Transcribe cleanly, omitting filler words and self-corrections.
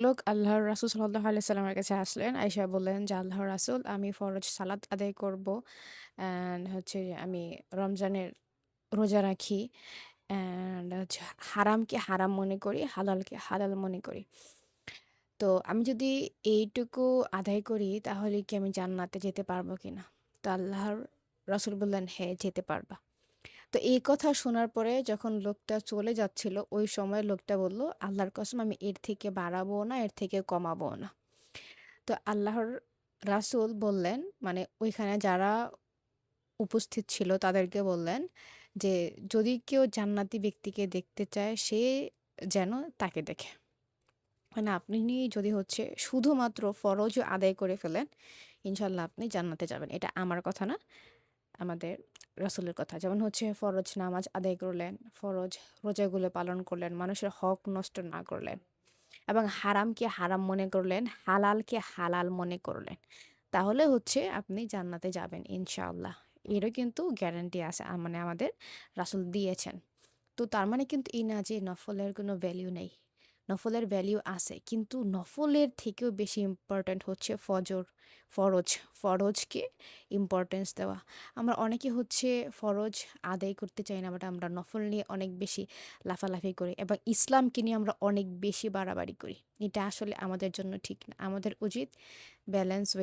লোক আল্লাহর রাসূল সাল্লাল্লাহু আলাইহি সাল্লামের কাছে আসলেন। আয়েশা বললেন যে, "আল্লাহর রাসূল আমি ফরজ সালাত আদায় করব। অ্যান্ড হচ্ছে আমি রমজানের রোজা রাখি। অ্যান্ড হচ্ছে হারামকে হারাম মনে করি, হালালকে হালাল মনে করি। তো আমি যদি এইটুকু আদায় করি তাহলে কি আমি জান্নাতে যেতে পারবো কিনা?" তো আল্লাহর রাসূল বললেন, "হ্যাঁ, যেতে পারবা।" তো এই কথা শোনার পরে যখন লোকটা চলে যাচ্ছিল, ওই সময় লোকটা বলল, "আল্লাহর কসম আমি এর থেকে বাড়াবো না, এর থেকে কমাবো না।" তো আল্লাহর রাসূল বললেন, মানে ওইখানে যারা উপস্থিত ছিল তাদেরকে বললেন যে, "যদি কেউ জান্নাতি ব্যক্তিকে দেখতে চায় সে যেন তাকে দেখে।" মানে আপনি যদি হচ্ছে শুধুমাত্র ফরজ আদায় করে ফেলেন, ইনশাআল্লাহ আপনি জান্নাতে যাবেন। এটা আমার কথা না, আমাদের রাসূলের কথা। যেমন হচ্ছে ফরজ নামাজ আদায় করলেন, ফরজ রোজাগুলো পালন করলেন, মানুষের হক নষ্ট না করলেন এবং হারামকে হারাম মনে করলেন, হালালকে হালাল মনে করলেন। তাহলে হচ্ছে আপনি জান্নাতে যাবেন ইনশাআল্লাহ। এরও কিন্তু গ্যারান্টি আছে মানে আমাদের রাসূল দিয়েছেন। তো তার মানে কিন্তু এই না যে নফলের কোনো ভ্যালু নেই। নফলের ভ্যালু আছে। কিন্তু নফলের থেকেও বেশি ইম্পোর্টেন্ট হচ্ছে ফরজ। ফরজকে ইম্পোর্টেন্স দেওয়া। আমরা অনেকে হচ্ছে ফরজ আদায় করতে চাই না, বাট আমরা নফল নিয়ে অনেক বেশি লাফালাফি করি এবং ইসলামকে নিয়ে আমরা অনেক বেশি বাড়াবাড়ি করি। এটা আসলে আমাদের জন্য ঠিক না। আমাদের উচিত ব্যালেন্স